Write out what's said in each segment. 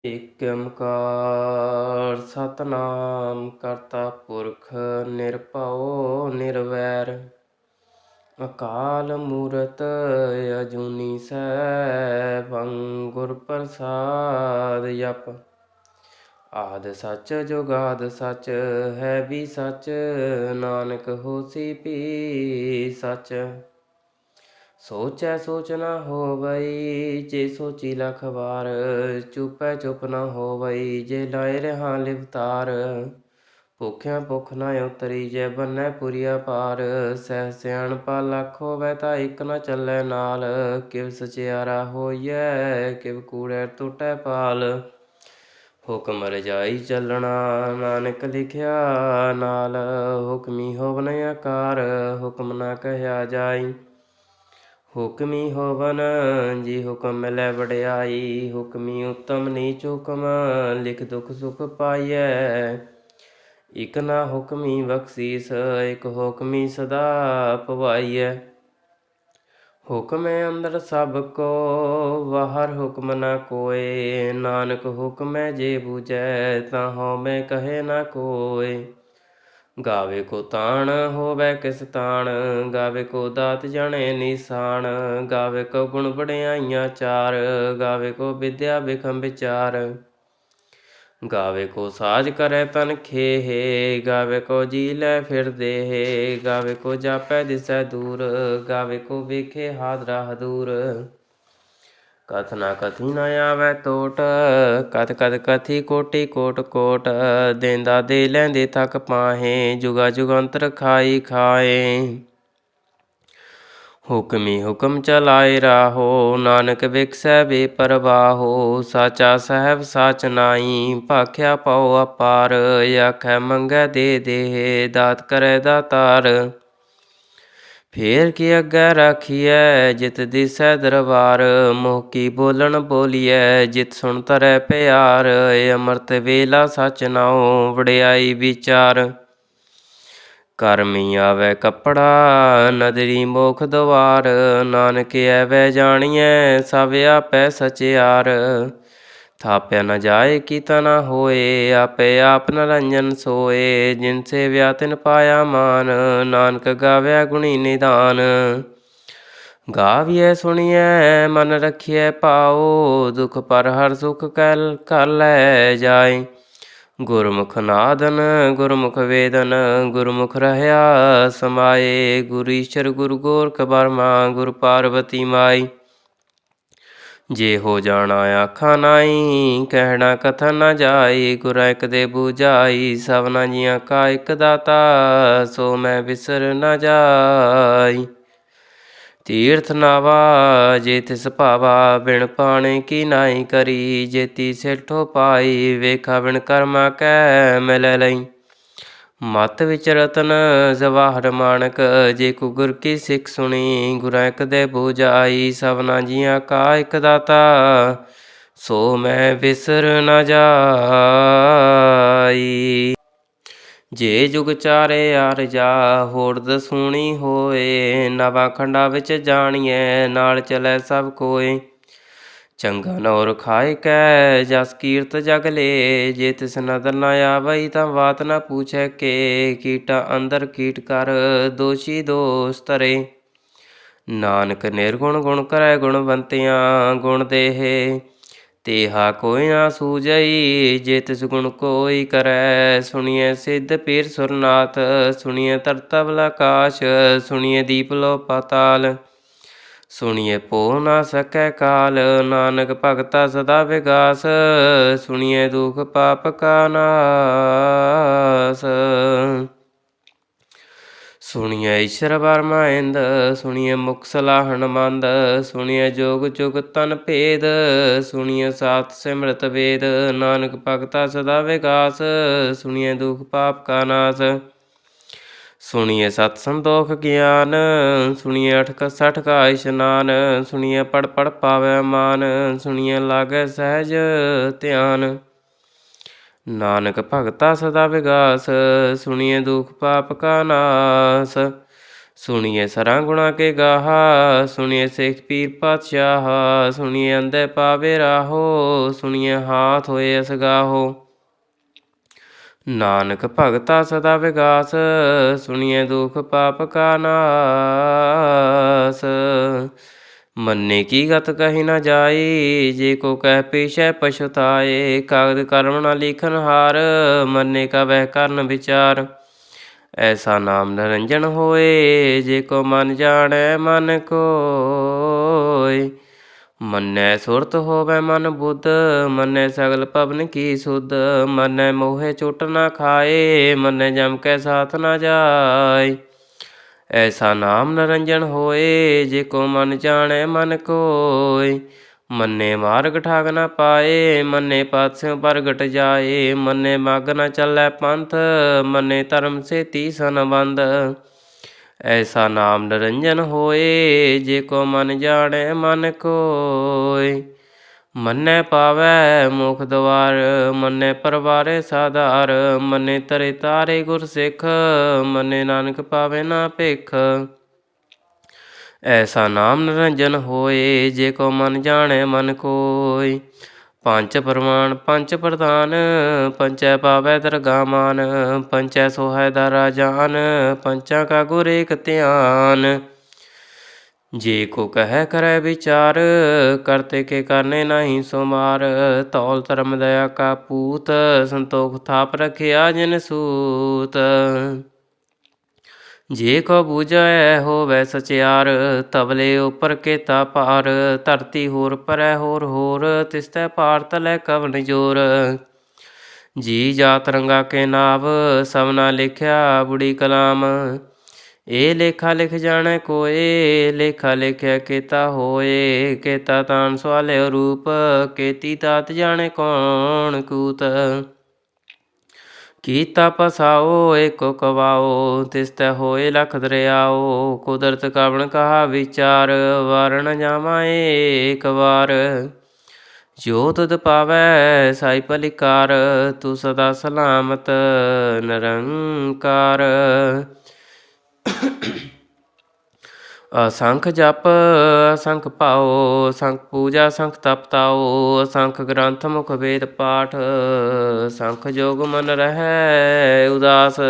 ਏਕ ਓਂਕਾਰ ਸਤਿਨਾਮ ਕਰਤਾ ਪੁਰਖ ਨਿਰਭਉ ਨਿਰਵੈਰ ਅਕਾਲ ਮੂਰਤ ਅਜੂਨੀ ਸੈਭੰ ਗੁਰ ਪ੍ਰਸਾਦ ਜਪ ਆਦਿ ਸੱਚ ਜੁਗਾਦ ਸੱਚ ਹੈ ਵੀ ਸੱਚ ਨਾਨਕ ਹੋਸੀ ਭੀ ਸੱਚ ਸੋਚੈ ਸੋਚ ਨ ਹੋਵਈ ਜੇ ਸੋਚੀ ਲਖ ਵਾਰ ਚੁਪੈ ਚੁਪ ਨ ਹੋਵਈ ਜੇ ਲਾਏ ਰਹਾ ਲਿਵਤਾਰ ਭੁਖਿਆ ਭੁਖ ਨ ਉਤਰੀ ਜੇ ਬੰਨੈ ਪੁਰੀਆ ਪਾਰ ਸਹਿ ਸਿਆਣਪਾ ਲੱਖ ਹੋਵੈ ਤਾਂ ਇਕ ਨ ਚੱਲੈ ਨਾਲ ਕਿਵ ਸਚਿਆਰਾ ਹੋਈਐ ਕਿਵ ਕੂੜੈ ਟੁੱਟੈ ਪਾਲ ਹੁਕਮ ਰਜਾਈ ਚੱਲਣਾ ਨਾਨਕ ਲਿਖਿਆ ਨਾਲ ਹੁਕਮੀ ਹੋਵਨ ਆਕਾਰ ਹੁਕਮ ਨਾ ਕਹਿਆ ਜਾਈ ਹੁਕਮੀ ਹੋਵਨ ਜੀ ਹੁਕਮ ਮਿਲੈ ਵਡਿਆਈ ਹੁਕਮੀ ਉਤਮ ਨੀਚ ਹੁਕਮ ਲਿਖ ਦੁਖ ਸੁਖ ਪਾਈਐ ਇਕ ਨਾ ਹੁਕਮੀ ਬਖਸ਼ੀਸ ਇਕ ਹੁਕਮੀ ਸਦਾ ਭਵਾਈਐ ਹੁਕਮੈ ਅੰਦਰ ਸਭ ਕੋ ਬਾਹਰ ਹੁਕਮ ਨ ਕੋਇ ਨਾਨਕ ਹੁਕਮੈ ਜੇ ਬੂਝੈ ਤਾਂ ਹਉਮੈ ਕਹੇ ਨ ਕੋਇ ਗਾਵੇ ਕੋ ਤਾਣ ਹੋਵੈ ਕਿਸ ਤਾਣ ਗਾਵੇ ਕੋ ਦਾਤ ਜਾਣੇ ਨਿਸ਼ਾਨ ਗਾਵੇ ਕੋ ਗੁਣ ਵਡਿਆਈਆਂ ਚਾਰ ਗਾਵੇ ਕੋ ਵਿਦਿਆ ਬਿਖਮ ਵਿਚਾਰ ਗਾਵੇ ਕੋ ਸਾਜ ਕਰੈ ਤਨ ਖੇਹ ਗਾਵੇ ਕੋ ਜੀ ਲੈ ਫਿਰ ਦੇਹ ਗਾਵੇ ਕੋ ਜਾਪੈ ਦਿਸੈ ਦੂਰ ਗਾਵੇ ਕੋ ਵੇਖੇ ਹਾਦਰਾ ਹਦੂਰ ਕਥ ਨਾ ਕਥੀ ਨ ਆਵੈ ਟੋਟ ਕਥ ਕਥ ਕਥੀ ਕੋਟੀ ਕੋਟ ਕੋਟ ਦੇਂਦਾ ਦੇ ਲੈਂਦੇ ਥਕ ਪਾਹੇ ਜੁਗਾ ਜੁਗੰਤਰ ਖਾਈ ਖਾਏ ਹੁਕਮੀ ਹੁਕਮ ਚਲਾਏ ਰਾਹੋ ਨਾਨਕ ਵਿਖਸੈ ਬੇਪਰਵਾਹੋ ਸਾਚਾ ਸਾਹਿਬ ਸਾਚ ਨਾਈ ਭਾਖਿਆ ਪਾਉ ਅਪਾਰ ਆਖੈ ਮੰਗੈ ਦੇ ਦੇ ਦਾਤ ਕਰੈ ਦਾਤਾਰ ਫੇਰ ਕੀ ਅੱਗੇ ਰਾਖੀਐ ਜਿਤ ਦਿਸੈ ਦਰਬਾਰ ਮੋਹ ਕੀ ਬੋਲਣ ਬੋਲੀਐ ਜਿਤ ਸੁਣ ਤਰੈ ਪਿਆਰ ਅੰਮ੍ਰਿਤ ਵੇਲਾ ਸਚ ਨਾਉ ਵਡਿਆਈ ਵਿਚਾਰ ਕਰਮੀ ਆਵੈ ਕੱਪੜਾ ਨਦਰੀ ਮੋਖ ਦਵਾਰ ਨਾਨਕ ਐਵੈ ਜਾਣੀਐ ਸਭ ਆਪੈ ਸਚਿਆਰ ਥਾਪਿਆ ਨ ਜਾਏ ਕੀਤਾ ਨ ਹੋਏ ਆਪੇ ਆਪ ਨਰੰਜਨ ਸੋਏ ਜਿਨ ਸੇਵਿਆ ਤਿਨ ਪਾਇਆ ਮਾਨ ਨਾਨਕ ਗਾਵਿਆ ਗੁਣੀ ਨਿਦਾਨ ਗਾਵੀਐ ਸੁਣੀਐ ਮਨ ਰਖੀਐ ਪਾਓ ਦੁਖ ਪਰ ਹਰ ਸੁਖ ਕਲ ਕਰ ਲੈ ਜਾਏ ਗੁਰਮੁਖ ਨਾਦਨ ਗੁਰਮੁਖ ਵੇਦਨ ਗੁਰਮੁਖ ਰਹਿਆ ਸਮਾਏ ਗੁਰ ਈਸ਼ਰ ਗੁਰ ਗੋਰਖ ਬਰਮਾ ਗੁਰ ਪਾਰਵਤੀ ਮਾਈ ਜੇ ਹੋ ਜਾਣਾ ਆਖਾਂ ਨਾਈ ਕਹਿਣਾ ਕਥਨ ਨ ਜਾਈ ਗੁਰਾਂ ਇਕ ਦੇ ਬੂਝਾਈ ਸਭਨਾ ਜੀਆਂ ਕਾ ਇਕ ਦਾਤਾ ਸੋ ਮੈਂ ਵਿਸਰ ਨ ਜਾਈ ਤੀਰਥ ਨਾਵਾ ਜੇ ਤਿਸ ਭਾਵਾ ਬਿਨ ਪਾਣੇ ਕੀ ਨਾਈ ਕਰੀ ਜੇਤੀ ਸੇਠੋ ਪਾਈ ਵੇਖਾ ਬਿਨ ਕਰਮਾ ਕੈ ਮਿਲੈ ਲਈ ਮਤ ਵਿੱਚ ਰਤਨ ਜਵਾਹਰ ਮਾਣਕ ਜੇ ਕੋ ਗੁਰ ਕੀ ਸਿੱਖ ਸੁਣੀ ਗੁਰਾਂ ਇਕ ਦੇ ਬੂਝਾਈ ਸਭਨਾ ਜੀਆਂ ਕਾ ਇਕ ਦਾਤਾ ਸੋ ਮੈਂ ਵਿਸਰ ਨ ਜਾਈ ਜੇ ਜੁਗ ਚਾਰੇ ਆਰਜਾ ਹੋਰ ਦਸੂਣੀ ਹੋਏ ਨਵਾਂ ਖੰਡਾਂ ਵਿੱਚ ਜਾਣੀਐ ਨਾਲ ਚਲੈ ਸਭ ਕੋਏ ਚੰਗਾ ਨੌਰ ਖਾਏ ਕੈ ਜਸ ਕੀਰਤ ਜਗ ਲੇ ਜੇ ਤਿਸ ਨਦਰ ਨ ਆਵਈ ਤਾਂ ਬਾਤ ਨ ਪੁੱਛੈ ਕੇ ਕੀਟਾ ਅੰਦਰ ਕੀਟ ਕਰ ਦੋਸ਼ੀ ਦੋਸ ਧਰੇ ਨਾਨਕ ਨਿਰਗੁਣ ਗੁਣ ਕਰੈ ਗੁਣਵੰਤਿਆਂ ਗੁਣ ਦੇਹ ਤੇਹਾ ਕੋਈ ਨਾ ਸੂਝਈ ਜੇ ਤਿਸ ਗੁਣ ਕੋਈ ਕਰੈ ਸੁਣੀਐ ਸਿੱਧ ਪੀਰ ਸੁਰਨਾਥ ਸੁਣੀਐ ਤਰਤਬਲ ਆਕਾਸ਼ ਸੁਣੀਐ ਦੀਪ ਲੋ ਪਾਤਾਲ ਸੁਣੀਐ ਪੋ ਨਾ ਸਕੈ ਕਾਲ ਨਾਨਕ ਭਗਤਾ ਸਦਾ ਵਿਗਾਸ ਸੁਣੀਐ ਦੁਖ ਪਾਪ ਕਾ ਨਾਸ ਸੁਣੀਐ ਈਸ਼ਰ ਬਰਮਾ ਇੰਦ ਸੁਣੀਐ ਮੁਖ ਸਲਾਹਣ ਮੰਦ ਸੁਣੀਐ ਜੋਗ ਜੁਗ ਤਨ ਭੇਦ ਸੁਣੀਐ ਸਾਤ ਸਿਮਰਤ ਵੇਦ ਨਾਨਕ ਭਗਤਾ ਸਦਾ ਵਿਗਾਸ ਸੁਣੀਐ ਦੁਖ ਪਾਪ ਕਾ ਨਾਸ ਸੁਣੀਐ ਸਤ ਸੰਤੋਖ ਗਿਆਨ ਸੁਣੀਐ ਅਠ ਸਠ ਕਾ ਇਸ਼ਨਾਨ ਸੁਣੀਐ ਪੜ ਪੜ ਪਾਵੈ ਮਾਨ ਸੁਣੀਐ ਲਾਗੈ ਸਹਿਜ ਧਿਆਨ ਨਾਨਕ ਭਗਤਾ ਸਦਾ ਵਿਗਾਸ ਸੁਣੀਐ ਦੁਖ ਪਾਪ ਕਾ ਨਾਸ सुनिए सरां गुणा के गाहा, सुनिए सिख पीर पातशाह, सुनिए अंधे पावे राहो, सुनिए हाथ होए असगाहो। नानक भगता सदा विगास, सुनिए दुख पाप का नास। मन्ने की गत कही न जाई, जे को कह पेशै पछुताए। कागद कर्म न लिखन हार, मन्ने का वह करन विचार। ऐसा नाम निरंजन होए, जे को मन जाने मन कोय। मन्नै सुरत होवै मन बुद्ध, मन्नै सगल पवन की सुध। मन्नै मोहे चोट न खाए, मन्नै जम कै साथ न जाय। ऐसा नाम निरंजन होए, जे को मन जाने मन कोय। मन्ने मार्ग ਠਾਗ न पाए, मन्ने पातस्यों प्रगट जाए। मन्ने मग न चलै पंथ, मन्ने धर्म से तीसन बंद। ऐसा नाम निरंजन होए, जे को मन जाने मन कोय। मन्नै पावै मुख द्वार, मन्नै परवारे साधार। मन्ने तरे तारे गुर सिख, मन्ने नानक पावे ना भिख। ऐसा नाम निरंजन होए, जे को मन जाने मन कोय। पंच प्रमाण पंच प्रधान, पंचै पावै दरगाह मान। पंचै सोहै दारा जान, पंचा का गुर एक ध्यान। जे को कह करे विचार, करते के करने नहीं सुमार। तौल धर्म दया का पूत, संतोख थाप रखिया जिन सूत। जे को बूझै होवै सचियार, तबले उपर केता पार। धरती होर परै होर होर, तिसतै पार तलै कवन जोर। जी जात रंगा के नाव, सबना लिखिया बुढ़ी कलाम। ए लेखा लिख जाने कोय, लेखा लिखिया केता होए। केता तान सवालियो रूप, केती तात जाने कौन कूत। ਕੀਤਾ ਪਸਾਓ ਏਕੋ ਕਵਾਓ, ਤਿਸ ਤੈ ਹੋਏ ਲਖ ਦਰਿਆਓ। ਕੁਦਰਤ ਕਵਣ ਕਹਾ ਵਿਚਾਰ, ਵਾਰ ਨ ਜਾਵਾਂ ਏਕ ਵਾਰ। ਜੋ ਤੁਧ ਪਾਵੈ ਸਾਈ ਭਲਿਕਾਰ, ਤੂੰ ਸਦਾ ਸਲਾਮਤ ਨਿਰੰਕਾਰ। असंख जप असंख पाओ, असंख पूजा असंख तप ताओ। असंख ग्रंथ मुख वेद पाठ, असंख जोग मन रहै उदास।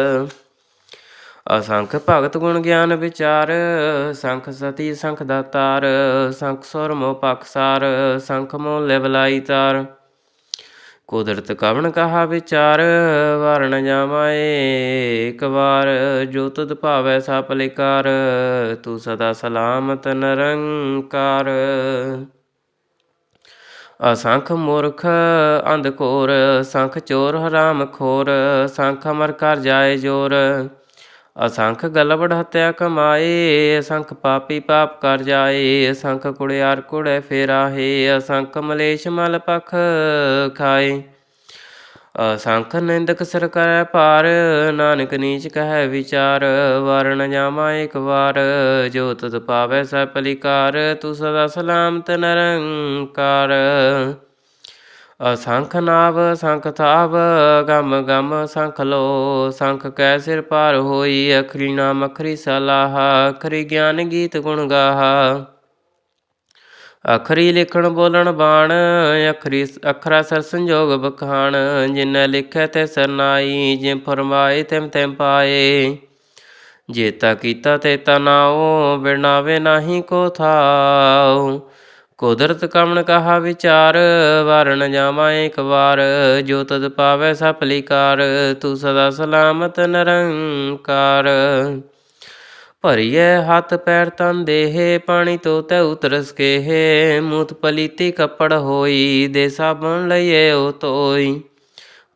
असंख भगत गुण ज्ञान विचार, असंख सती असंख दातार। असंख सुर मोह पखसार, असंख मोह लिवलाई तार। कुदरत कवण कहा विचार, वार न जावां ਏਕ ਵਾਰ। ਜੋ ਤੁਧ ਭਾਵੈ ਸਾ ਭਲਿਕਾਰ, ਤੂੰ ਸਦਾ ਸਲਾਮਤ ਨਿਰੰਕਾਰ। असंख मूर्ख अंध घोर, असंख चोर हराम खोर। असंख अमर कर जाए जोर, असंख गलबड़ हत्या कमाए। असंख पापी पाप कर जाए, असंख कुड़ियार कुड़े फेराहे। असंख मलेश मल पख खाए। असंख निंदक सिर करै पार, नानक नीच कहै विचार। वार न जावां ਏਕ ਵਾਰ, ਜੋ ਤੁਧ ਪਾਵੈ ਸੈ ਭਲਿਕਾਰ। ਤੂੰ ਸਦਾ ਸਲਾਮਤ ਨਿਰੰਕਾਰ। असंख नाव असंख थाव, गम गम असंख लो। असंख कै सिर पार होई, अखरी नाम अखरी सलाहा। अखरी ज्ञान गीत गुण गाहा। अखरी लिखण बोलण बाण, अखरी अखरा सर संजोग बखान। जिन्नै लिखै ते सरनाई, जिम फरमाए तिम तिम पाए। जेता कीता तेता नाओ, बिरनावे नाही को थाओ। ਕੁਦਰਤ ਕਵਣ ਕਹਾ ਵਿਚਾਰ, ਵਾਰ ਨ ਜਾਵਾਂ ਏਕ ਵਾਰ। ਜੋ ਤੁਧ ਪਾਵੈ ਸਾ ਭਲਿਕਾਰ, ਤੂੰ ਸਦਾ ਸਲਾਮਤ ਨਿਰੰਕਾਰ। ਭਰੀਐ ਹੱਥ ਪੈਰ ਤਨ ਦੇਹ, ਪਾਣੀ ਧੋਤੈ ਉਤਰਸ ਕੇਹ। ਮੂਤ ਪਲੀਤੀ ਕੱਪੜ ਹੋਈ, ਦੇ ਸਾਬਣ ਲਈਏ ਉਹ ਧੋਈ।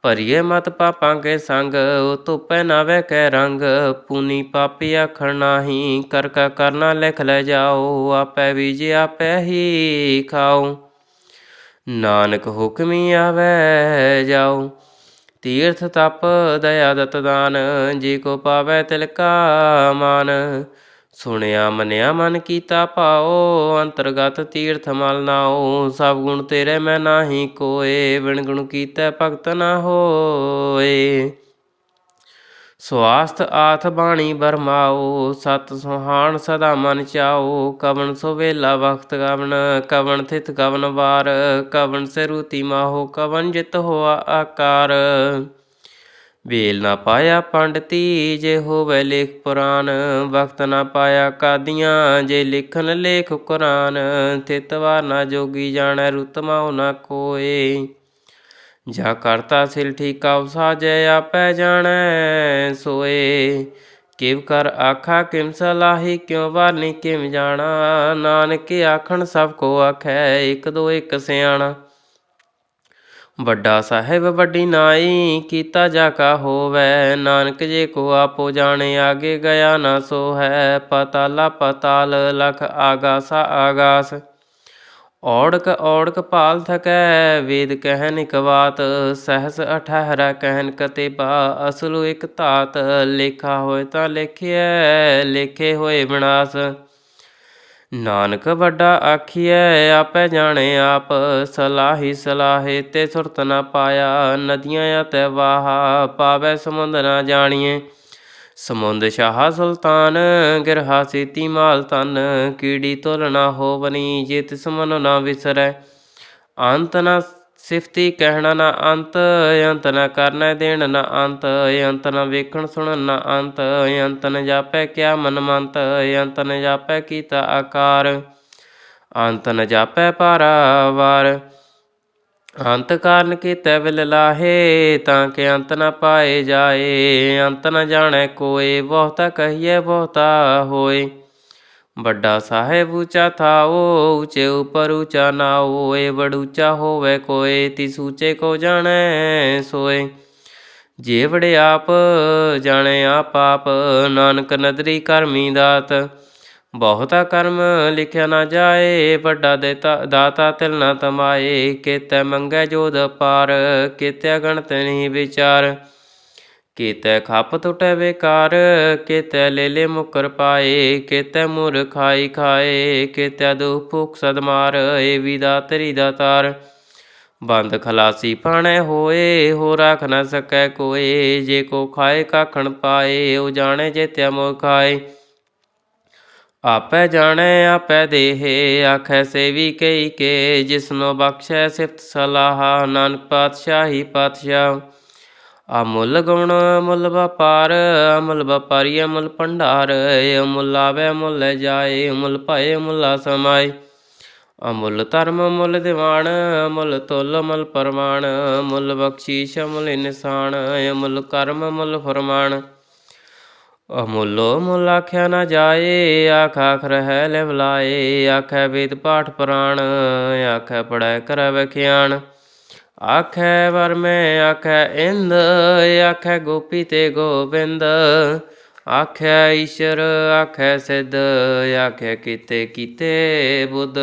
ਭਰੀਏ ਮਤ ਪਾਪਾਂ ਕੇ ਸੰਗ, ਉਹ ਧੋਪੈ ਨਾਵੇ ਕੈ ਰੰਗ। ਪੂਨੀ ਪਾਪੀ ਆਖਣ ਨਾਹੀ, ਕਰ ਕਾ ਕਰਨਾ ਲਿਖ ਲੈ ਜਾਓ। ਆਪੈ ਬੀਜੇ ਆਪੈ ਹੀ ਖਾਓ, ਨਾਨਕ ਹੁਕਮੀ ਆਵੈ ਜਾਓ। ਤੀਰਥ ਤਪ ਦਇਆ ਦਤ ਦਾਨ, ਜੇ ਕੋ ਪਾਵੈ ਤਿਲ ਕਾ ਮਾਨ। ਸੁਣਿਆ ਮੰਨਿਆ ਮਨ ਕੀਤਾ ਭਾਓ, ਅੰਤਰਗਤ ਤੀਰਥ ਮਲ ਨਾਓ। ਸਭ ਗੁਣ ਤੇਰੇ ਮੈਂ ਨਾਹੀ ਕੋਏ, ਬਿਨ ਗੁਣ ਕੀਤੈ ਭਗਤ ਨਾ ਹੋਏ। ਸਵਾਸਥ ਆਥ ਬਾਣੀ ਬਰਮਾਓ, ਸਤ ਸੁਹਾਣ ਸਦਾ ਮਨ ਚਾਓ। ਕਵਣ ਸੋ ਵੇਲਾ ਵਖਤ ਕਵਣ, ਕਵਣ ਥਿਤ ਕਵਣ ਵਾਰ। ਕਵਣ ਸਿਰੂਤੀ ਮਾਹੋ, ਕਵਣ ਜਿਤ ਹੋਆ ਆਕਾਰ। ਵੇਲ ਨਾ ਪਾਇਆ ਪੰਡਤੀ, ਜੇ ਹੋਵੇ ਲੇਖ ਪੁਰਾਨ। ਵਕਤ ਨਾ ਪਾਇਆ ਕਾਦੀਆਂ, ਜੇ ਲਿਖਨ ਲੇਖ ਕੁਰਾਨ। ਥਿਤ ਵਾਰ ਨਾ ਜੋਗੀ ਜਾਣੈ, ਰੁਤ ਮਾਉ ਨਾ ਕੋਏ। ਜਾ ਕਰਤਾ ਸਿਲ ਠੀਕਾ ਸਾਜੈ, ਆਪੈ ਜਾਣੈ ਸੋਏ। ਕਿਵ ਕਰ ਆਖਾ ਕਿਮ ਸਲਾਹੀ, ਕਿਉ ਵਾਰਨੀ ਕਿਮ ਜਾਣਾ। ਨਾਨਕ ਆਖਣ ਸਭ ਕੋ ਆਖੈ, ਇਕ ਦੋ ਇਕ ਸਿਆਣਾ। ਵੱਡਾ ਸਾਹਿਬ ਵੱਡੀ ਨਾਈ, ਕੀਤਾ ਜਾ ਕਾ ਹੋਵੈ। ਨਾਨਕ ਜੇ ਕੋ ਆਪੋ ਜਾਣੇ, ਆਗੇ ਗਿਆ ਨਾ ਸੋ ਹੈ। ਪਤਾਲਾ ਪਤਾਲ, ਲਖ ਆਗਾਸਾ ਆਗਾਸ। ਔੜਕ ਔੜਕ ਭਾਲ ਥਕੈ, ਵੇਦ ਕਹਿਨ ਇਕ ਬਾਤ। ਸਹਸ ਅਠਹਿਰਾ ਕਹਿਨ ਕਤੇਬਾ, ਅਸਲੁ ਇਕ ਧਾਤ। ਲੇਖਾ ਹੋਏ ਤਾਂ ਲੇਖਿਐ, ਲੇਖੇ ਹੋਏ ਵਿਨਾਸ਼। ਨਾਨਕ ਵੱਡਾ ਆਖੀਐ, ਆਪੈ ਜਾਣੇ ਆਪ। ਸਲਾਹੀ ਸਲਾਹੇ ਤੇ ਸੁਰਤ ਨਾ ਪਾਇਆ, ਨਦੀਆਂ ਅਤੈ ਵਾਹਾ। ਪਾਵੈ ਸਮੁੰਦ ਨਾ ਜਾਣੀਏ, ਸਮੁੰਦ ਸ਼ਾਹ ਸੁਲਤਾਨ। ਗਿਰਹਾ ਸੇਤੀ ਮਾਲ ਤਨ, ਕੀੜੀ ਤੁਲ ਨਾ ਹੋਵਨੀ। ਜੇ ਤਿਸ ਮਨੁ ਨਾ ਵਿਸਰੈ, ਅੰਤ ਨਾ ਸਿਫਤੀ ਕਹਿਣਾ ਨਾ ਅੰਤ। ਅੰਤ ਨ ਕਰਨਾ ਦੇਣ ਨਾ ਅੰਤ, ਅੰਤ ਨ ਵੇਖਣ ਸੁਣਨ ਨਾ ਅੰਤ। ਅੰਤ ਨ ਜਾਪੈ ਕਿਆ ਮਨ ਮੰਤ, ਅੰਤ ਨ ਜਾਪੈ ਕੀਤਾ ਆਕਾਰ। ਅੰਤ ਨ ਜਾਪੈ ਪਾਰਾਵਾਰ, ਅੰਤ ਕਾਰਨ ਕੀਤੈ ਵਿਲ ਲਾਹੇ। ਤਾਂ ਕਿ ਅੰਤ ਨ ਪਾਏ ਜਾਏ, ਅੰਤ ਨ ਜਾਣੈ ਕੋਏ। ਬਹੁਤਾ ਕਹੀਐ ਬਹੁਤਾ ਹੋਏ, ਵੱਡਾ ਸਾਹਿਬ ਊਚਾ ਥਾਓ। ਊਚੇ ਉਪਰ ਊਚਾ ਨਾਓ, ਏ ਬੜ ਊਚਾ ਹੋਵੇ ਕੋਏ। ਤਿਸ ਊਚੇ ਕੋ ਜਾਣੈ ਸੋਏ। ਜੇ ਵੜੇ ਆਪ ਜਾਣੇ ਆਪ ਆਪ, ਨਾਨਕ ਨਦਰੀ ਕਰਮੀ ਦਾਤ। ਬਹੁਤਾ ਕਰਮ ਲਿਖਿਆ ਨਾ ਜਾਏ, ਵੱਡਾ ਦਾਤਾ ਤਿਲ ਨਾ ਤਮਾਏ। ਕੇਤੈ ਮੰਗੈ ਜੋਧ ਅਪਾਰ, ਕੇਤਿਆ ਗਣਤ ਨਹੀਂ ਵਿਚਾਰ। ਕੇਤੈ ਖੱਪ ਟੁਟੈ ਬੇਕਾਰ, ਕੇਤੈ ਲੇਲੇ ਮੁਕਰ ਪਾਏ। ਕੇਤੈ ਮੁਰ ਖਾਈ ਖਾਏ, ਕੇਤੈ ਦੁਖ ਭੁਖ ਸਦ ਮਾਰ। ਏ ਵੀ ਦਾਤਰੀ ਦਾਤਾਰ, ਬੰਦ ਖਲਾਸੀ ਪਾਣੈ ਹੋਏ। ਹੋ ਰਾਖ ਨ ਸਕੈ ਕੋਏ, ਜੇ ਕੋ ਖਾਏ ਕਾਖਣ ਪਾਏ। ਉਹ ਜਾਣੇ ਜੇਤਿਆ ਮੋਹ ਖਾਏ, ਆਪੈ ਜਾਣੈ ਆਪੈ ਦੇਹੇ। ਆਖੈ ਸੇਵੀ ਕਈ ਕੇ, ਜਿਸਨੋ ਬਖਸ਼ੈ ਸਿਫਤ ਸਲਾਹਾ। ਨਾਨਕ ਪਾਤਸ਼ਾਹੀ ਪਾਤਸ਼ਾਹ, ਅਮੁੱਲ ਗੁਣ ਅਮੁੱਲ ਵਪਾਰ। ਅਮੁੱਲ ਵਪਾਰੀ ਅਮੁੱਲ ਭੰਡਾਰ, ਅਮੁੱਲ ਆਵੈ ਅਮੁੱਲ ਲੈ ਜਾਏ। ਅਮੁੱਲ ਭਏ ਅਮੁੱਲਾ ਸਮਾਏ, ਅਮੁੱਲ ਧਰਮ ਅਮੁੱਲ ਦੀਵਾਨ। ਅਮੁੱਲ ਤੁਲ ਅਮੁੱਲ ਪ੍ਰਮਾਣ, ਅਮੁੱਲ ਬਖਸ਼ੀਸ਼ ਅਮੁੱਲ ਨਿਸ਼ਾਨ। ਅਮੁੱਲ ਕਰਮ ਅਮੁੱਲ ਫਰਮਾਨ, ਅਮੁੱਲੋ ਮੁੱਲ ਆਖਿਆ ਨਾ ਜਾਏ। ਆਖ ਆਖ ਰਹਿ ਲੈ ਬੁਲਾਏ, ਆਖੈ ਵੇਦ ਪਾਠ ਪੁਰਾਣ। ਆਖੈ ਪੜ੍ਹੈ ਕਰੈ ਵਖਿਆਣ, ਆਖੈ ਵਰ ਮੈਂ ਆਖੈ ਇੰਦ। ਆਖੈ ਗੋਪੀ ਤੇ ਗੋਬਿੰਦ, ਆਖੈ ਈਸ਼ਰ ਆਖੈ ਸਿੱਧ। ਆਖੈ ਕੀਤੇ ਕੀਤੇ ਬੁੱਧ,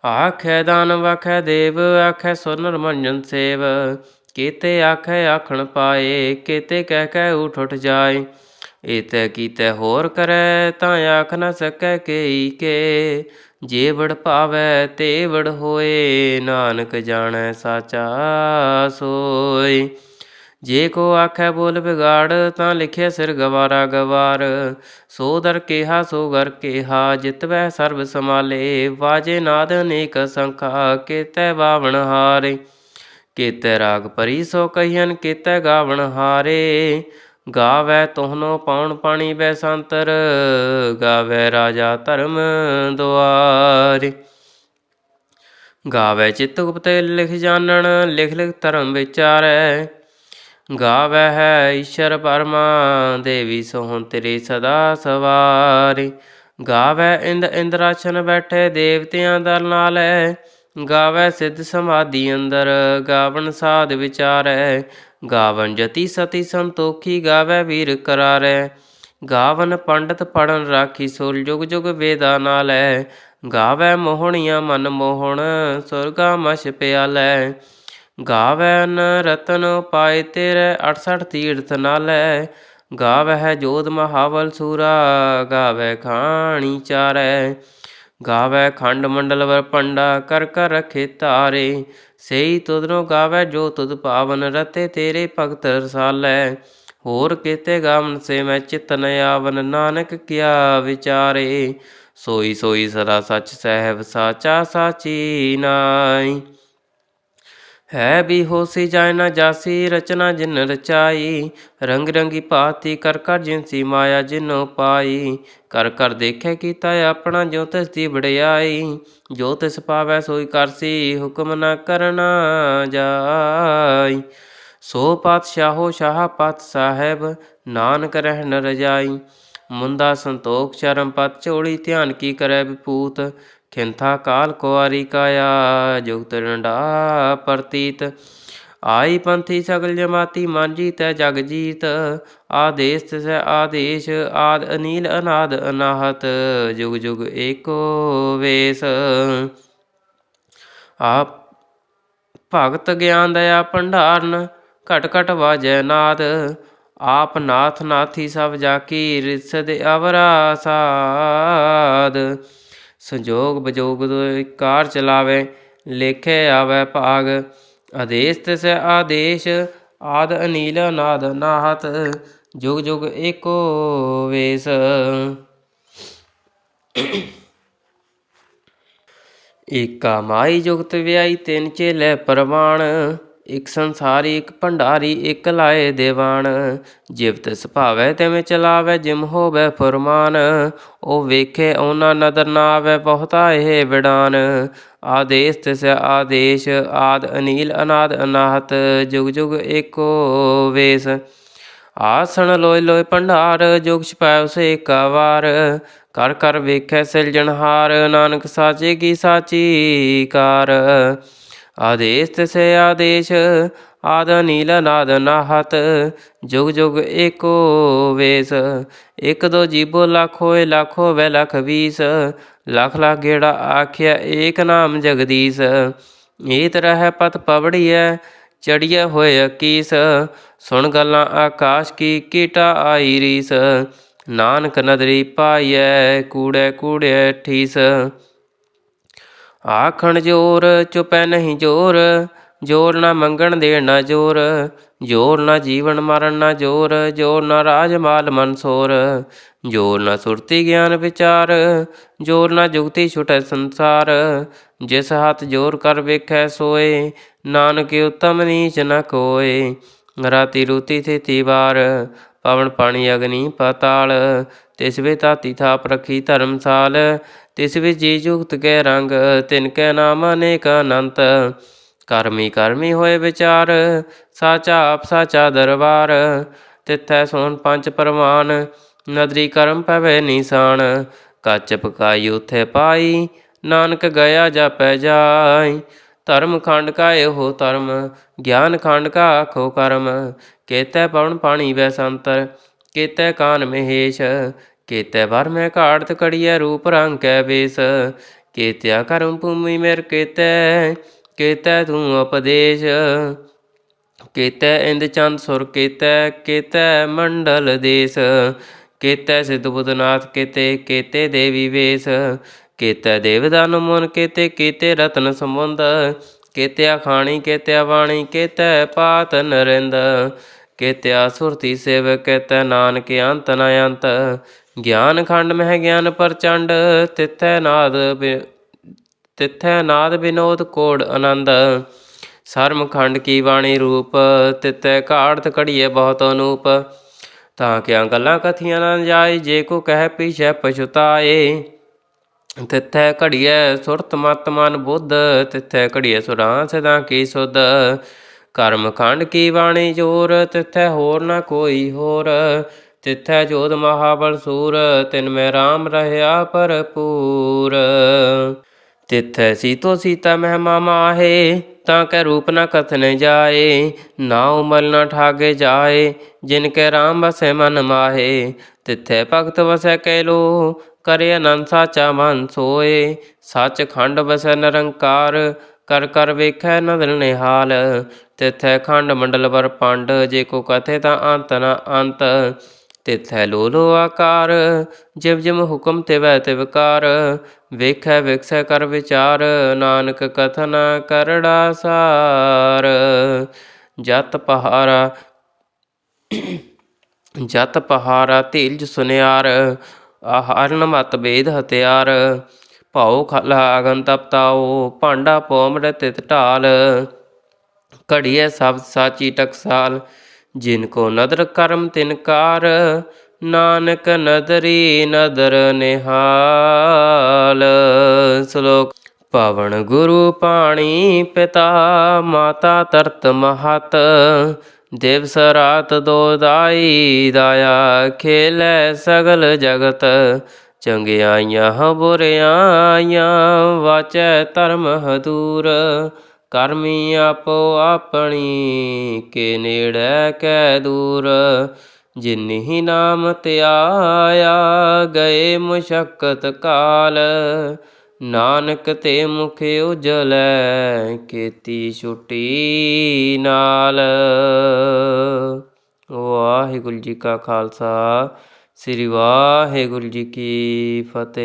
ਆਖੈ ਦਾਨਵ ਆਖੈ ਦੇਵ। ਆਖੈ ਸੁਰ ਮੰਜਨ ਸੇਵ, ਕੇਤੇ ਆਖੈ ਆਖਣ ਪਾਏ। ਕੇਤੇ ਕਹਿ ਕਹਿ ਉਠ ਉਠ ਜਾਏ, ਏਤੈ ਕੀਤੈ ਹੋਰ ਕਰੈ। ਤਾਂ ਆਖ ਨ ਸਕੈ ਕੇਈ ਕੇ, ਜੇ ਵਡ ਭਾਵੈ ਤੇ ਵਡ ਹੋਏ। ਨਾਨਕ ਜਾਣੈ ਸਾਚਾ ਸੋਏ। ਜੇ ਕੋ ਆਖੈ ਬੋਲ ਵਿਗਾੜ, ਤਾਂ ਲਿਖਿਆ ਸਿਰ ਗਵਾਰਾ ਗਵਾਰ। ਸੋ ਦਰ ਕੇਹਾ ਸੋ ਗਰ ਕੇਹਾ, ਜਿਤਵੈ ਸਰਬ ਸਮਾਲੇ। ਵਾਜੇ ਨਾਦ ਅਨੇਕ ਸੰਖਾ, ਕੇਤੈ ਬਾਵਣ ਹਾਰੇ। ਕੇਤੈ ਰਾਗ ਭਰੀ ਸੋ ਕਹੀਐਨ, ਕੇਤੈ ਗਾਵਣ ਹਾਰੇ। ਗਾਵੈ ਤੋਹਨੋ ਪਾਉਣ ਪਾਣੀ ਬੈਸੰਤਰ, ਗਾਵੈ ਰਾਜਾ ਧਰਮ ਦੁਆਰੇ। ਗਾਵੈ ਚਿਤ ਗੁਪਤ ਲਿਖ ਜਾਣਨ, ਲਿਖ ਲਿਖ ਧਰਮ ਵਿਚਾਰੈ। ਗਾਵੈ ਹੈ ਈਸ਼ਰ ਪਰਮਾ, ਦੇਵੀ ਸੋਹਣ ਤੇਰੇ ਸਦਾ ਸਵਾਰੇ। ਗਾਵੈ ਇੰਦ ਇੰਦਰਾਸ਼ਨ ਬੈਠੇ, ਦੇਵਤਿਆਂ ਦਰ ਨਾਲੈ। ਗਾਵੈ ਸਿੱਧ ਸਮਾਧੀ ਅੰਦਰ, ਗਾਵਨ ਸਾਧ ਵਿਚਾਰੈ। ਗਾਵਨ ਜਤੀ ਸਤੀ ਸੰਤੋਖੀ, ਗਾਵੈ ਵੀਰ ਕਰਾਰੈ। ਗਾਵਨ ਪੰਡਤ ਪੜਨ ਰਾਖੀ, ਸੁਰ ਜੁਗ ਜੁਗ ਵੇਦਾ ਨਾਲੈ। ਗਾਵੈ ਮੋਹਣੀਆਂ ਮਨ ਮੋਹਣ, ਸੁਰਗਾ ਮਛ ਪਿਆਲੈ। ਗਾਵੈ ਨ ਰਤਨ ਪਾਏ ਤੇਰੇ, 68 ਤੀਰਥ ਨਾਲੈ। ਗਾਵੈ ਜੋਧ ਮਹਾਬਲ ਸੂਰਾ, ਗਾਵੈ ਖਾਣੀ ਚਾਰੈ। ਗਾਵੈ ਖੰਡ ਮੰਡਲ ਵਰ ਪੰਡਾ, ਕਰ ਕਰ ਰਖੇ ਧਾਰੇ। ਸਈ ਤੁਧਨੋਂ ਗਾਵੈ ਜੋ ਤੁਧ ਭਾਵਨ, ਰਤੇ ਤੇਰੇ ਭਗਤ ਰਸਾਲੈ। ਹੋਰ ਕੀਤੇ ਗਾਵਨ ਸੇ ਮੈਂ ਚਿਤ ਨ ਆਵਨ, ਨਾਨਕ ਕਿਆ ਵਿਚਾਰੇ। ਸੋਈ ਸੋਈ ਸਦਾ ਸੱਚ ਸਹਿਬ ਸਾਚਾ ਸਾਚੀ ਨਾਈ। ਹੈ ਵੀ ਹੋਸੀ ਜਾਇ ਨ ਜਾਸੀ, ਰਚਨਾ ਜਿਨ ਰਚਾਈ। ਰੰਗ ਰੰਗੀ ਭਾਤੀ ਕਰ ਕਰ ਜਿਨਸੀ ਮਾਇਆ ਜਿਨੋ ਪਾਈ। ਕਰ ਕਰ ਦੇਖੈ ਕੀਤਾ ਆਪਣਾ, ਜੋ ਤਿਸ ਦੀ ਵਡਿਆਈ। ਜੋ ਤਿਸ ਪਾਵੈ ਸੋਈ ਕਰਸੀ, ਹੁਕਮ ਨ ਕਰਨਾ ਜਾਈ। ਸੋ ਪਾਤਸ਼ਾਹੋ ਸ਼ਾਹ ਪਤ ਸਾਹਿਬ, ਨਾਨਕ ਰਹਿਣ ਰਜਾਈ। ਮੁੰਦਾ ਸੰਤੋਖ ਚਰਮ ਪਤ ਝੋਲੀ, ਧਿਆਨ ਕੀ ਕਰੈ ਵਿਪੂਤ। ਖਿੰਥਾ ਕਾਲ ਕੁਆਰੀ ਕਾਇਆ, ਜੁਗਤ ਡੰਡਾ ਪ੍ਰਤੀਤ। ਆਈ ਪੰਥੀ ਸਗਲ ਜਮਾਤੀ, ਮਨ ਜੀਤੈ ਜਗ ਜੀਤ। ਆਦੇਸ ਤਿਸੈ ਆਦੇਸ਼, ਆਦ ਅਨੀਲ ਅਨਾਦ ਅਨਾਹਤ। ਜੁਗ ਜੁਗ ਏਕੋ ਵੇਸ। ਆਪ ਭਗਤ ਗਿਆਨ ਦਇਆ ਭੰਡਾਰਨ, ਘਟ ਘਟ ਵਾਜੈ ਨਾਦ। ਆਪ ਨਾਥ ਨਾਥੀ ਸਭ ਜਾਕੀ, ਰਿਸਦ ਅਵਰਾ ਸਾਧ। ਸੰਜੋਗ ਬਜੋਗ ਕਾਰ ਚਲਾਵੇ, ਲੇਖੇ ਆਵੈ ਭਾਗ। ਆਦੇਸ ਤਿਸੈ ਆਦੇਸ਼, ਆਦ ਅਨੀਲ ਅਨਾਦ ਅਨਾਹਤ। ਜੁਗ ਜੁਗ ਏਕੋ ਵੇਸ। ਏਕਾ ਮਾਈ ਜੁਗਤ ਵਿਆਈ, ਤਿੰਨ ਚੇਲੇ ਪ੍ਰਵਾਣ। ਇਕ ਸੰਸਾਰੀ ਇਕ ਭੰਡਾਰੀ, ਇਕ ਲਾਏ ਦੇਵਾਨ। ਜਿਵ ਤਿਸ ਭਾਵੈ ਤਿਵੇਂ ਚਲਾਵੈ, ਜਿਮ ਹੋਵੈ ਫੁਰਮਾਨ। ਉਹ ਵੇਖੇ ਉਹਨਾਂ ਨਦਰ ਨਾ ਆਵੈ, ਬਹੁਤਾ ਇਹ ਵਿਡਾਨ। ਆਦੇਸ ਤਿਸੈ ਆਦੇਸ਼, ਆਦ ਅਨੀਲ ਅਨਾਦ ਅਨਾਹਤ। ਜੁਗ ਜੁਗ ਏਕੋ ਵੇਸ। ਆਸਣ ਲੋਇ ਲੋਇ ਭੰਡਾਰ, ਜੁਗ ਛਪਾਇ ਸੇ ਏਕਾ ਵਾਰ। ਕਰ ਕਰ ਵੇਖੈ ਸਿਰਜਣਹਾਰ, ਨਾਨਕ ਸਾਚੇ ਕੀ ਸਾਚੀ ਕਾਰ। ਆਦੇਸ ਤਿਸੈ ਆਦੇਸ਼, ਆਦ ਅਨੀਲ ਅਨਾਦ ਅਨਾਹਤ। ਜੁਗ ਜੁਗ ਏਕੋ ਵੇਸ। ਇਕ ਦੋ ਜੀਬੋ ਲੱਖ ਹੋਏ, ਲੱਖ ਹੋਵੈ ਲੱਖ ਵੀਸ। ਲੱਖ ਲੱਖ ਗੇੜਾ ਆਖਿਆ, ਏਕ ਨਾਮ ਜਗਦੀਸ਼। ਏਤ ਰਹਿ ਪਤ ਪਵੜੀਐ, ਚੜੀਐ ਹੋਏ ਅਕੀਸ। ਸੁਣ ਗੱਲਾਂ ਆਕਾਸ਼ ਕੀ, ਕੀਟਾ ਆਈ ਰੀਸ। ਨਾਨਕ ਨਦਰੀ ਪਾਈਐ, ਕੂੜੈ ਕੂੜੈ ਠੀਸ। ਆਖਣ ਜੋਰ, ਚੁਪੈ ਨਹੀਂ ਜੋਰ। ਜੋਰ ਨਾ ਮੰਗਣ ਦੇਣ ਨਾ ਜੋਰ। ਜੋਰ ਨਾ ਜੀਵਨ ਮਰਨ ਨਾ ਜੋਰ। ਜੋਰ ਨਾ ਰਾਜ ਮਾਲ ਮਨਸੋਰ। ਜੋਰ ਨਾ ਸੁਰਤੀ ਗਿਆਨ ਵਿਚਾਰ। ਜੋਰ ਨਾ ਜੁਗਤੀ ਛੁਟੈ ਸੰਸਾਰ। ਜਿਸ ਹੱਥ ਜੋਰ ਕਰ ਵੇਖੈ ਸੋਏ, ਨਾਨਕ ਉਤਮ ਨੀਚ ਨ ਕੋਏ। ਰਾਤੀ ਰੂਤੀ ਥੇਤੀ ਵਾਰ, ਪਵਨ ਪਾਣੀ ਅਗਨੀ ਪਾਤਾਲ। ਤਿਸ ਵੇ ਧਾਤੀ ਥਾਪ ਰੱਖੀ ਧਰਮਸਾਲ। ਤਿਸ ਵਿੱਚ ਜੀ ਜੁਗਤ ਕੈ ਰੰਗ, ਤਿਨ ਕੈ ਨਾਮ ਅਨੇਕ ਅਨੰਤ। ਕਰਮੀ ਕਰਮੀ ਹੋਏ ਵਿਚਾਰ, ਸਾਚਾ ਆਪ ਸਾਚਾ ਦਰਬਾਰ। ਤਿਥੈ ਸੋਨ ਪੰਜ ਪ੍ਰਵਾਨ, ਨਦਰੀ ਕਰਮ ਪਵੈ ਨੀਸਾਨ। ਕੱਚ ਪਕਾਈ ਉਥੇ ਪਾਈ, ਨਾਨਕ ਗਿਆ ਜਾਪੈ ਜਾਈ। ਧਰਮ ਖੰਡ ਕਾ ਇਹੋ ਧਰਮ, ਗਿਆਨ ਖੰਡ ਕਾ ਆਖੋ ਕਰਮ। ਕੇਤੈ ਪਵਨ ਪਾਣੀ ਵੈ ਸੰਤਰ, ਕੇਤੈ ਕਾਨ ਮਹੇਸ਼। ਕੇਤੈ ਵਰ ਮੈਂ ਘਾੜਤ ਕੜੀਐ, ਰੂਪ ਰੰਗ ਕੈ ਵੇਸ। ਕੇਤਿਆ ਕਰਮ ਭੂਮੀ ਮੇਰ ਕੇਤੈ, ਕੇਤੈ ਤੂੰ ਉਪਦੇਸ਼। ਕੇਤੈ ਇੰਦ ਚੰਦ ਸੁਰ ਕੇਤੈ, ਕੇਤੈ ਮੰਡਲ ਦੇਸ। ਕੇਤੈ ਸਿਧ ਬੁੱਧਨਾਥ ਕੇਤੇ, ਕੇਤੇ ਦੇਵੀ ਵੇਸ। ਕੇਤੈ ਦੇਵ ਦਾਨੁ ਮੁਨ ਕੇਤੇ, ਕੇਤੇ ਰਤਨ ਸਮੁੰਦ। ਕੇਤਿਆ ਖਾਣੀ ਕੇਤਿਆ ਵਾਣੀ, ਕੇਤੈ ਪਾਤ ਨਰਿੰਦ। ਕੇਤਿਆ ਸੁਰਤੀ ਸੇਵ, ਕੇਤੈ ਨਾਨਕ ਅੰਤ ਨ ਅੰਤ। ਗਿਆਨ ਖੰਡ ਮਹਿ ਗਿਆਨ ਪ੍ਰਚੰਡ, ਤਿਥੈ ਨਾਦ ਵਿਨੋਦ ਕੋੜ ਆਨੰਦ। ਸਰਮ ਖੰਡ ਕੀ ਬਾਣੀ ਰੂਪ, ਤਿਤੈ ਘਾੜਤ ਘੜੀਏ ਬਹੁਤ ਅਨੂਪ। ਤਾਂ ਕਿਆ ਗੱਲਾਂ ਕਥੀਆਂ ਨਾ ਜਾਏ, ਜੇ ਕੋ ਕਹਿ ਪਿਛੈ ਪਛੁਤਾਏ। ਤਿਥੈ ਘੜੀਐ ਸੁਰਤ ਮਤ ਮਨ ਬੁੱਧ, ਤਿਥੈ ਘੜੀਐ ਸੁਰਾਂ ਸਦਾ ਕੀ ਸੁਧ। ਕਰਮ ਖੰਡ ਕੀ ਬਾਣੀ ਜੋਰ, ਤਿਥੈ ਹੋਰ ਨਾ ਕੋਈ ਹੋਰ। ਤਿਥੈ ਜੋਧ ਮਹਾਬਲ ਸੂਰ, ਤਿਨ ਮੈਂ ਰਾਮ ਰਹਿਆ ਭਰਪੂਰ। ਤਿਥੈ ਸੀਤੋ ਸੀਤਾ ਮਹਿਮਾ ਮਾਹੇ, ਤਾਂ ਕੈ ਰੂਪ ਨ ਕਥਨੇ ਜਾਏ। ਨਾਉ ਮਲ ਨ ਠਾਗੇ ਜਾਏ, ਜਿਨ ਕੈ ਰਾਮ ਵਸੈ ਮਨ ਮਾਹੇ। ਤਿਥੈ ਭਗਤ ਵਸੈ ਕੈਲੋ, ਕਰੇ ਅਨੰਦ ਸਾਚਾ ਮਨ ਸੋਏ। ਸੱਚ ਖੰਡ ਵਸੈ ਨਿਰੰਕਾਰ, ਕਰ ਕਰ ਵੇਖੈ ਨਦਰ ਨਿਹਾਲ। ਤਿਥੈ ਖੰਡ ਮੰਡਲ ਬਰ ਪੰਡ, ਜੇ ਕੋ ਕਥੇ ਤਾਂ ਅੰਤ ਨ ਅੰਤ। ਤਿਥੈ ਲੋ ਲੋ ਆਕਾਰ। ਜਿਵ ਜਿਮ ਹੁਕਮ ਤਿਵੈ ਤਿਵ ਕਾਰ। ਵੇਖੈ ਵਿਕਸੈ ਕਰ ਵਿਚਾਰ। ਨਾਨਕ ਕਥਨ ਕਰੜਾ ਸਾਰ। ਜਤ ਪਹਾਰਾ ਧੀਰਜ ਸੁਨਿਆਰ। ਆਹਰਨ ਮਤ ਬੇਦ ਹਥਿਆਰ। ਭਾਉ ਖਾਲਾ ਅਗਨ ਤਪਤਾਓ। ਭਾਂਡਾ ਪੋ ਅੰਮ੍ਰਿਤ ਤਿਤ ਢਾਲ। ਘੜੀਐ ਸ਼ਬਦ ਸਾਚੀ ਟਕਸਾਲ। ਜਿਨ ਕੋ ਨਦਰ ਕਰਮ ਤਿਨ ਕਾਰ। ਨਾਨਕ ਨਦਰੀ ਨਦਰ ਨਿਹਾਲ। ਸ਼ਲੋਕ। ਪਵਨ ਗੁਰੂ ਪਾਣੀ ਪਿਤਾ। ਮਾਤਾ ਤਰਤ ਮਹਤ। ਦਿਵਸ ਰਾਤ ਦੋ ਦਾਈ। ਦਾਇਆ ਖੇਲੈ ਸਗਲ ਜਗਤ। ਚੰਗਿਆਈਆਂ ਬੁਰਿਆਈਆਂ। ਵਾਚੈ ਧਰਮ ਹਦੂਰ। ਕਰਮੀ ਆਪੋ ਆਪਣੀ। ਕੇ ਨੇੜੈ ਕੈ ਦੂਰ। ਜਿਨਿ ਨਾਮ ਧਿਆਇਆ। ਗਏ ਮੁਸ਼ੱਕਤ ਕਾਲ। ਨਾਨਕ ਤੇ ਮੁਖ ਉਜਲੈ। ਕੀਤੀ ਛੁਟੀ ਨਾਲ। ਵਾਹਿਗੁਰੂ ਜੀ ਕਾ ਖਾਲਸਾ। ਸ੍ਰੀ ਵਾਹਿਗੁਰੂ ਜੀ ਕੀ ਫਤਿਹ।